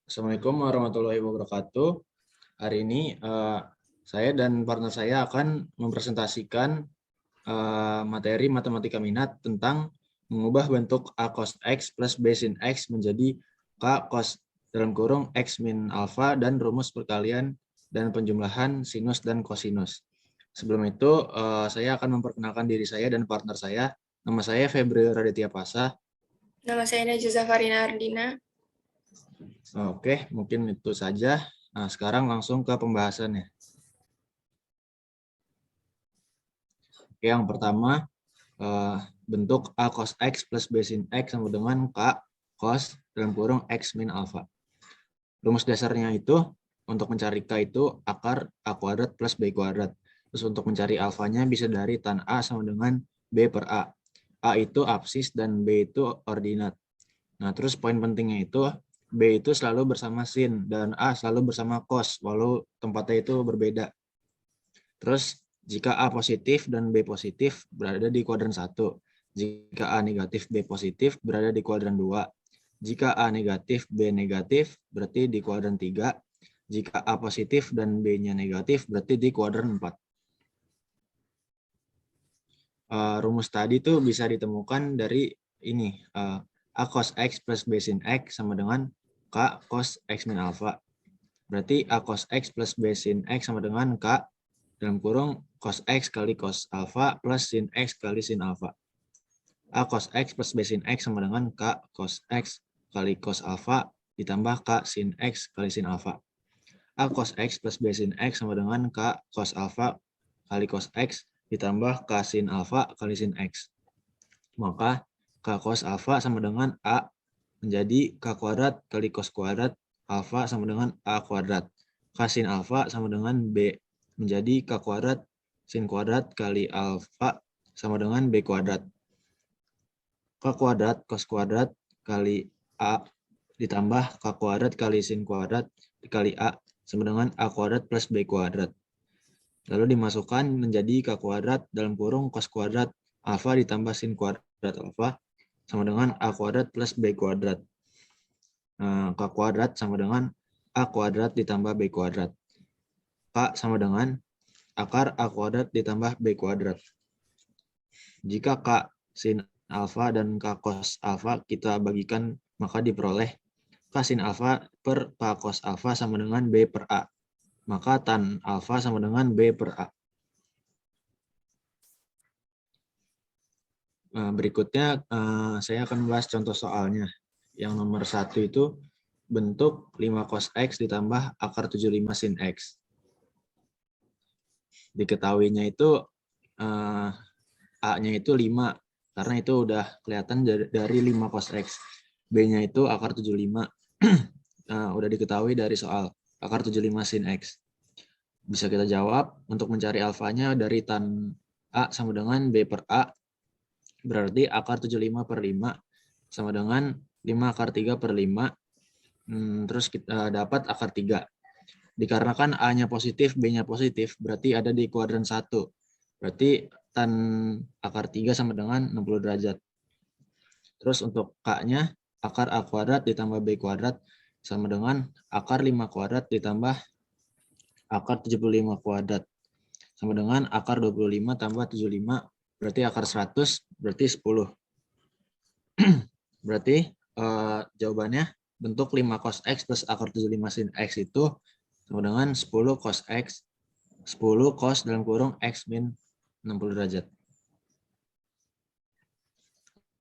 Assalamualaikum warahmatullahi wabarakatuh. Hari ini saya dan partner saya akan mempresentasikan materi matematika minat tentang mengubah bentuk A cos X plus B sin X menjadi K cos dalam kurung X min alfa dan rumus perkalian dan penjumlahan sinus dan kosinus. Sebelum itu saya akan memperkenalkan diri saya dan partner saya. Nama saya Febri Raditya Pasha. Nama saya Najwa Farina Ardina. Oke, mungkin itu saja. Nah, sekarang langsung ke pembahasannya. Oke, yang pertama, bentuk A cos X plus B sin X sama dengan K cos dalam kurung X min alfa. Rumus dasarnya itu, untuk mencari K itu akar A kuadrat plus B kuadrat. Terus untuk mencari alfanya bisa dari tan A sama dengan B per A. A itu absis dan B itu ordinat. Nah, terus poin pentingnya itu, B itu selalu bersama sin dan A selalu bersama cos, walau tempatnya itu berbeda. Terus jika A positif dan B positif berada di kuadran 1. Jika A negatif B positif berada di kuadran 2. Jika A negatif B negatif berarti di kuadran 3. Jika A positif dan B-nya negatif berarti di kuadran 4. Rumus tadi tuh bisa ditemukan dari ini. A cos X plus B sin X sama dengan K cos X min alfa. Berarti A cos X plus B sin X sama dengan K dalam kurung cos X kali cos alfa plus sin X kali sin alfa. A cos X plus B sin X sama dengan K cos X kali cos alfa ditambah K sin X kali sin alfa. A cos X plus B sin X sama dengan K cos alfa kali cos X ditambah K sin alfa kali sin X. Maka K cos alfa sama dengan A menjadi K kuadrat kali cos kuadrat alfa sama dengan A kuadrat. K sin alfa sama dengan B menjadi K kuadrat sin kuadrat kali alfa sama dengan B kuadrat. K kuadrat cos kuadrat kali A ditambah K kuadrat kali sin kuadrat dikali A sama dengan A kuadrat plus B kuadrat. Lalu dimasukkan menjadi K kuadrat dalam kurung cos kuadrat alfa ditambah sin kuadrat alfa sama dengan A kuadrat plus B kuadrat. K kuadrat sama dengan A kuadrat ditambah B kuadrat. K sama dengan akar A kuadrat ditambah B kuadrat. Jika K sin alfa dan K cos alfa kita bagikan, maka diperoleh K sin alfa per K cos alfa sama dengan B per A. Maka tan alfa sama dengan B per A. Berikutnya saya akan membahas contoh soalnya. Yang nomor 1 itu bentuk 5 cos X ditambah akar 75 sin X. Diketahuinya itu A-nya itu 5, karena itu udah kelihatan dari 5 cos X. B-nya itu akar 75. Udah diketahui dari soal akar 75 sin X. Bisa kita jawab untuk mencari alfanya dari tan A sama dengan B per A. Berarti akar 75 per 5 sama dengan 5 akar 3 per 5. Terus kita dapat akar 3. Dikarenakan A-nya positif, B-nya positif, berarti ada di kuadran 1. Berarti tan akar 3 sama dengan 60 derajat. Terus untuk K-nya, akar A kuadrat ditambah B kuadrat sama dengan akar 5 kuadrat ditambah akar 75 kuadrat. Sama dengan akar 25 tambah 75, berarti akar 100, berarti 10. Berarti jawabannya bentuk 5 cos X plus akar 75 sin X itu sama dengan 10 cos X, 10 cos dalam kurung X min 60 derajat.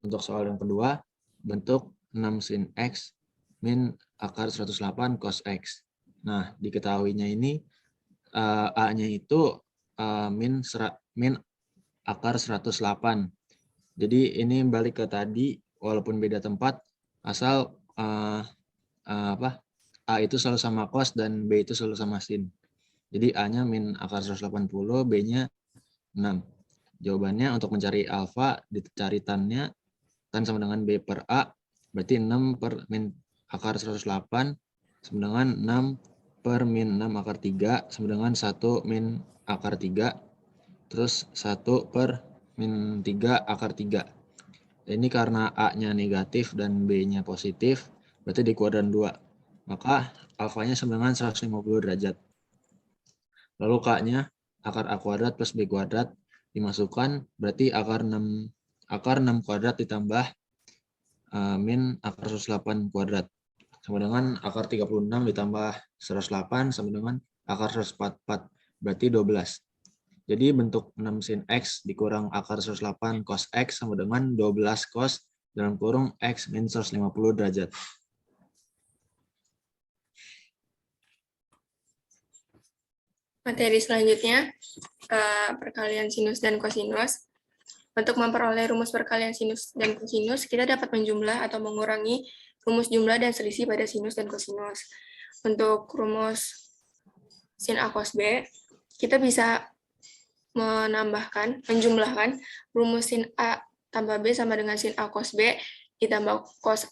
Untuk soal yang kedua, bentuk 6 sin X min akar 108 cos X. Nah, diketahuinya ini A-nya itu min akar 108. Jadi ini balik ke tadi, walaupun beda tempat, asal A itu selalu sama cos dan B itu selalu sama sin. Jadi A-nya min akar 180, B-nya 6. Jawabannya untuk mencari alfa, dicari tan-nya, tan sama dengan B per A, berarti 6 per min akar 108 sama dengan 6 per min 6 akar 3 sama dengan 1 min akar 3, terus 1 per min 3 akar 3. Ini karena A-nya negatif dan B-nya positif, berarti di kuadran 2. maka alfanya sama dengan 150 derajat. Lalu K-nya akar A kuadrat plus B kuadrat dimasukkan, berarti akar 6 kuadrat ditambah min akar 108 kuadrat. Sama dengan akar 36 ditambah 108 sama dengan akar 144, berarti 12. Jadi bentuk 6 sin X dikurang akar 108 cos X sama dengan 12 cos dalam kurung X min 150 derajat. Materi selanjutnya, perkalian sinus dan kosinus. Untuk memperoleh rumus perkalian sinus dan kosinus, kita dapat menjumlah atau mengurangi rumus jumlah dan selisih pada sinus dan kosinus. Untuk rumus sin A cos B, kita bisa menjumlahkan rumus sin A tambah B sama dengan sin A cos B ditambah cos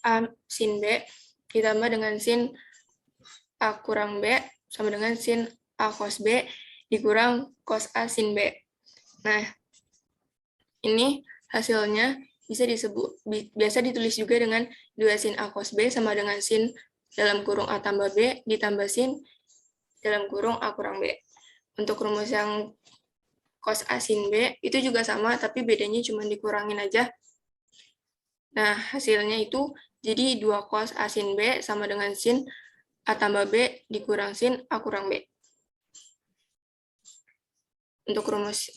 A sin B ditambah dengan sin A kurang B sama dengan sin A cos B dikurang cos A sin B. Nah, ini hasilnya biasa ditulis juga dengan 2 sin A cos B sama dengan sin dalam kurung A tambah B ditambah sin dalam kurung A kurang B. Untuk rumus yang cos A sin B itu juga sama, tapi bedanya cuma dikurangin aja. Nah, hasilnya itu jadi 2 cos A sin B sama dengan sin A tambah B dikurang sin A kurang B. Untuk rumus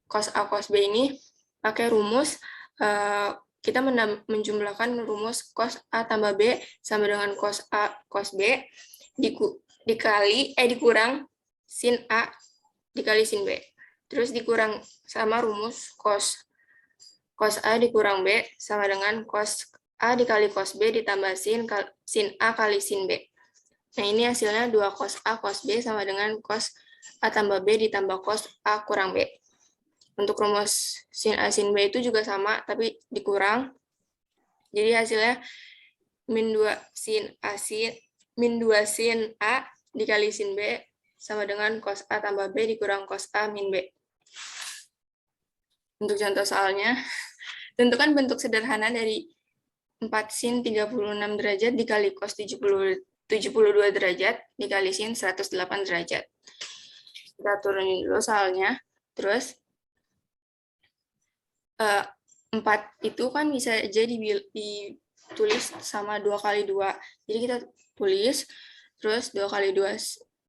cos A cos B ini pakai rumus kita menjumlahkan rumus cos A tambah B sama dengan cos A cos B dikurang sin A dikali sin B. Terus dikurang sama rumus cos A dikurang B sama dengan cos A dikali cos B ditambah sin A kali sin B. Nah, ini hasilnya 2 cos A cos B sama dengan cos A tambah B ditambah cos A kurang B. Untuk rumus sin A sin B itu juga sama, tapi dikurang. Jadi hasilnya min 2 sin A dikali sin B sama dengan cos A tambah B dikurang cos A min B. Untuk contoh soalnya, tentukan bentuk sederhana dari 4 sin 36 derajat dikali cos 72 derajat dikali sin 108 derajat. Kita turunin dulu soalnya. Terus 4 itu kan bisa aja ditulis sama 2 kali 2. Jadi kita tulis, terus 2 kali 2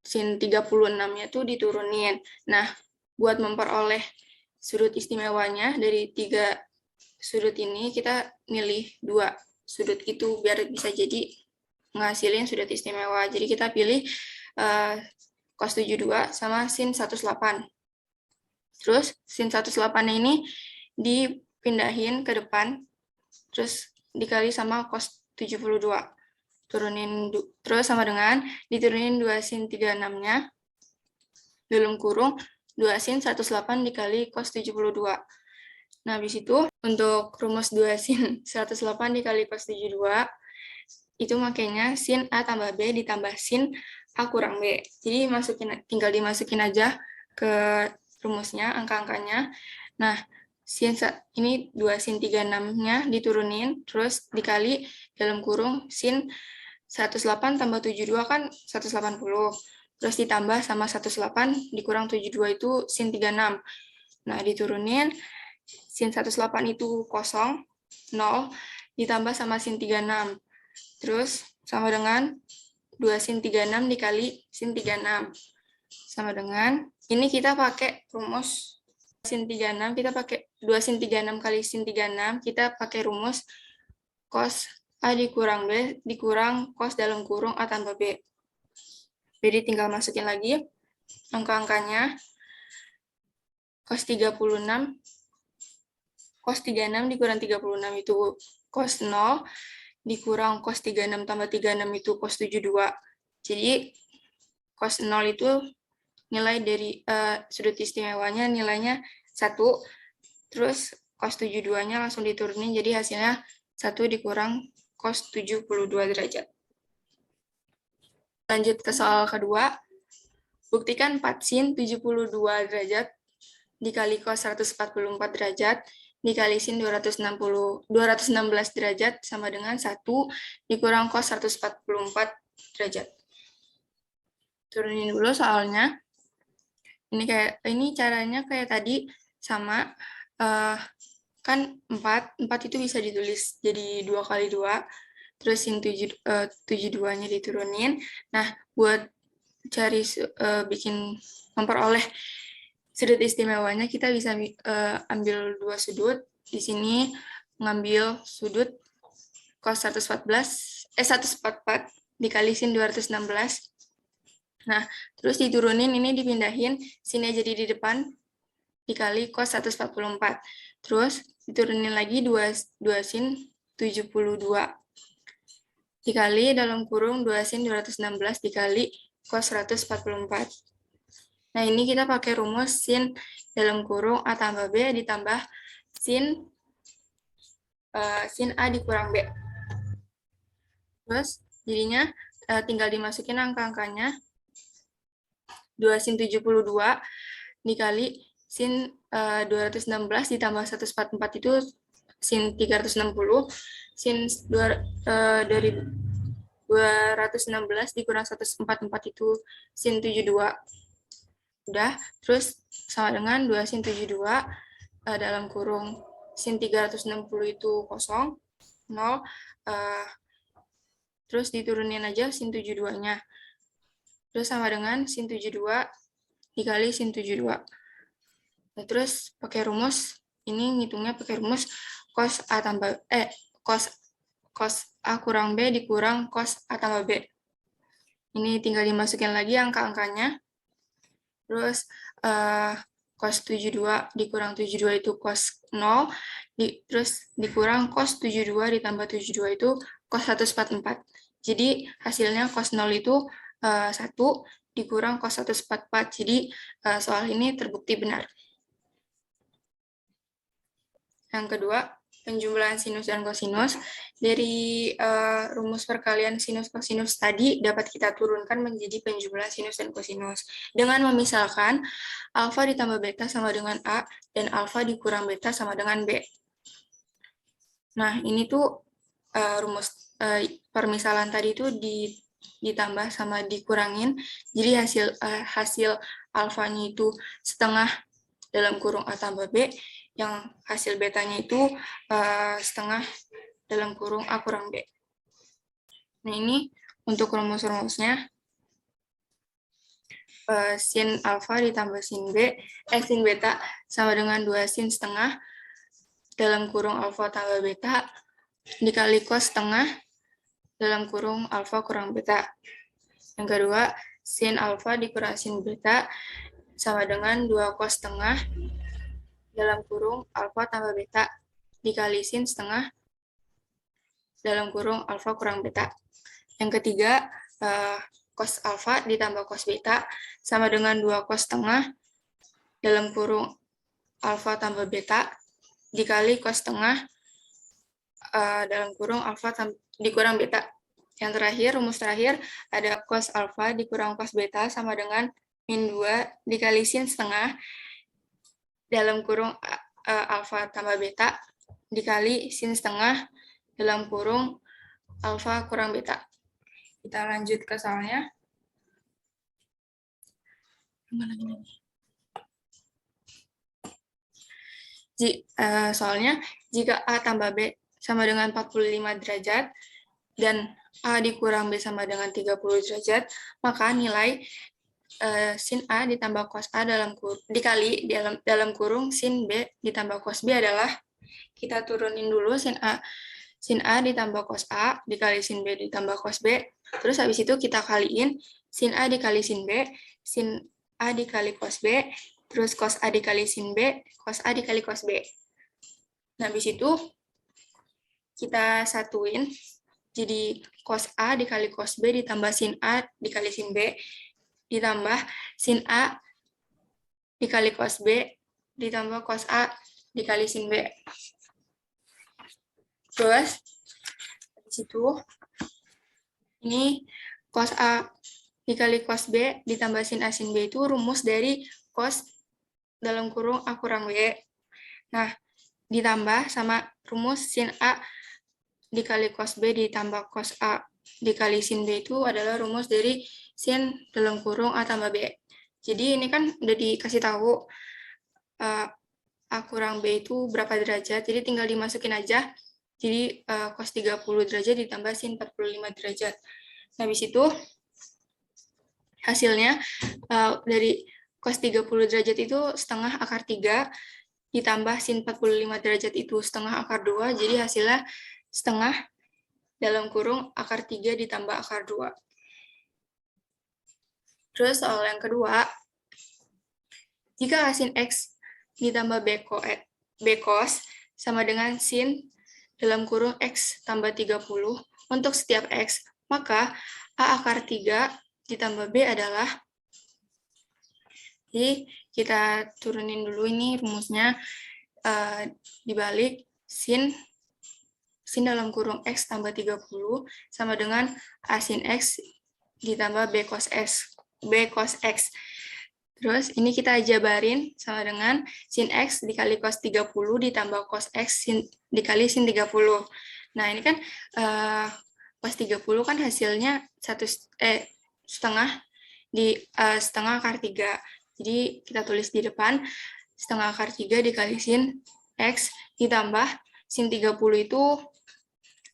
sin 36-nya tuh diturunin. Nah, buat memperoleh sudut istimewanya dari 3 sudut ini, kita milih 2 sudut itu biar bisa jadi ngasilin sudut istimewa. Jadi kita pilih cos 72 sama sin 108. Terus sin 108 ini dipindahin ke depan, terus dikali sama cos 72. Terus sama dengan diturunin 2 sin 36-nya, dalam kurung 2 sin 108 dikali cos 72. Nah, habis itu untuk rumus 2 sin 108 dikali cos 72, itu makanya sin A tambah B ditambah sin A kurang B. Jadi tinggal dimasukin aja ke rumusnya, angka-angkanya. Nah, ini 2 sin 36-nya diturunin, terus dikali dalam kurung sin 108 tambah 72 kan 180. Terus ditambah sama 108 dikurang 72 itu sin 36. Nah, diturunin sin 108 itu kosong, 0, ditambah sama sin 36. Terus sama dengan 2 sin 36 dikali sin 36. Sama dengan, ini kita pakai rumus sin 36, kita pakai 2 sin 36 kali sin 36, kita pakai rumus cos A dikurang B dikurang cos dalam kurung A tambah B. Jadi tinggal masukin lagi angka-angkanya. Cos 36 dikurang 36 itu cos 0, dikurang cos 36 tambah 36 itu cos 72. Jadi cos 0 itu nilai dari sudut istimewanya nilainya 1, terus cos 72-nya langsung diturunin, jadi hasilnya 1 dikurang cos 72 derajat. Lanjut ke soal kedua. Buktikan 4 sin 72 derajat dikali cos 144 derajat dikali sin 216 derajat sama dengan 1 dikurang cos 144 derajat. Turunin dulu soalnya. Ini caranya kayak tadi sama, kan 4 itu bisa ditulis jadi 2 kali 2, terus sin 72-nya diturunin. Nah, buat cari bikin memperoleh sudut istimewanya, kita bisa ambil 2 sudut. Di sini ngambil sudut cos 144 dikali sin 216. Nah, terus diturunin, ini dipindahin, sinnya jadi di depan, dikali cos 144. Terus diturunin lagi 2 sin 72. Dikali dalam kurung 2 sin 216 dikali cos 144. Nah, ini kita pakai rumus sin dalam kurung A tambah B ditambah sin A dikurang B. Terus jadinya tinggal dimasukin angka-angkanya. 2 sin 72 dikali sin 216 ditambah 144 itu sin 360. Sin dari 216 dikurang 144 itu sin 72. Udah, terus sama dengan 2 sin 72 dalam kurung sin 360 itu kosong, 0, terus diturunin aja sin 72-nya. Terus sama dengan sin 72 dikali sin 72. Nah, terus pakai rumus, ini ngitungnya pakai rumus cos A tambah cos A kurang B dikurang cos A tambah B. Ini tinggal dimasukin lagi angka-angkanya. Terus cos 72 dikurang 72 itu cos 0, terus dikurang cos 72 ditambah 72 itu cos 144. Jadi hasilnya cos 0 itu 1 dikurang cos 144. Jadi soal ini terbukti benar. Yang kedua, penjumlahan sinus dan kosinus. Dari rumus perkalian sinus kosinus tadi dapat kita turunkan menjadi penjumlahan sinus dan kosinus. Dengan memisalkan alfa ditambah beta sama dengan A dan alfa dikurang beta sama dengan B. Nah, ini tuh rumus permisalan tadi itu ditambah sama dikurangin. Jadi hasil alfanya itu setengah dalam kurung A tambah B, yang hasil betanya itu setengah dalam kurung A kurang B. Nah, ini untuk rumus-rumusnya. Sin alfa ditambah sin beta sama dengan 2 sin setengah dalam kurung alfa tambah beta dikali cos setengah dalam kurung alfa kurang beta. Yang kedua, sin alfa dikurang sin beta sama dengan 2 cos setengah dalam kurung alfa tambah beta dikali sin setengah dalam kurung alfa kurang beta. Yang ketiga, cos alfa ditambah cos beta sama dengan 2 cos setengah dalam kurung alfa tambah beta dikali cos setengah dalam kurung alfa dikurang beta. Yang terakhir, rumus terakhir, ada cos alfa dikurang cos beta sama dengan min 2 dikali sin setengah dalam kurung alfa tambah beta dikali sin setengah dalam kurung alfa kurang beta. Kita lanjut ke soalnya. Soalnya, jika A tambah B sama dengan 45 derajat dan A dikurang B sama dengan 30 derajat, maka nilai sin A ditambah cos A dikali dalam kurung sin B ditambah cos B adalah, kita turunin dulu sin A ditambah cos A dikali sin B ditambah cos B, terus habis itu kita kaliin sin A dikali sin B, sin A dikali cos B, terus cos A dikali sin B, cos A dikali cos B. Nah, habis itu kita satuin, jadi cos A dikali cos B ditambah sin A dikali sin B, ditambah sin A dikali cos B ditambah cos A dikali sin B. Terus, di situ, ini cos A dikali cos B ditambah sin A sin B itu rumus dari cos dalam kurung A kurang B. Nah, ditambah sama rumus sin A dikali cos B ditambah cos A dikali sin B itu adalah rumus dari sin dalam kurung A tambah B. Jadi ini kan udah dikasih tahu A kurang B itu berapa derajat, jadi tinggal dimasukin aja. Jadi cos 30 derajat ditambah sin 45 derajat. Nah, habis itu hasilnya dari cos 30 derajat itu setengah akar 3 ditambah sin 45 derajat itu setengah akar 2, jadi hasilnya setengah dalam kurung akar 3 ditambah akar 2. Terus soal yang kedua, jika sin X ditambah B cos sama dengan sin dalam kurung X tambah 30 untuk setiap X, maka A akar 3 ditambah B adalah, jadi kita turunin dulu ini rumusnya, dibalik sin dalam kurung X tambah 30 sama dengan A sin X ditambah B cos X. Terus ini kita jabarin sama dengan sin X dikali cos 30 ditambah cos X dikali sin 30. Nah, ini kan cos 30 kan hasilnya setengah akar 3. Jadi kita tulis di depan setengah akar 3 dikali sin X ditambah sin 30 itu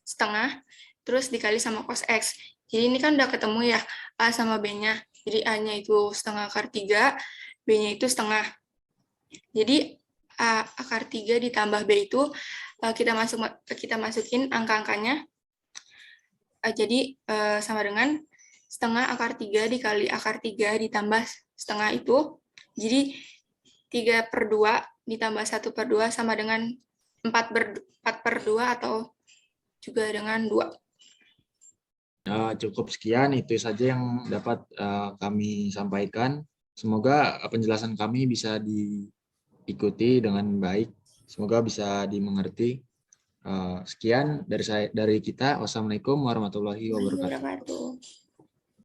setengah, terus dikali sama cos X. Jadi ini kan udah ketemu ya A sama B-nya. Jadi A-nya itu setengah akar 3, B-nya itu setengah. Jadi A akar 3 ditambah B itu kita masukin angka-angkanya. Jadi sama dengan setengah akar 3 dikali akar 3 ditambah setengah itu. Jadi 3/2 ditambah 1/2 sama dengan 4/2 atau juga dengan 2. Cukup sekian, itu saja yang dapat kami sampaikan. Semoga penjelasan kami bisa diikuti dengan baik. Semoga bisa dimengerti. Sekian dari kita. Wassalamualaikum warahmatullahi wabarakatuh.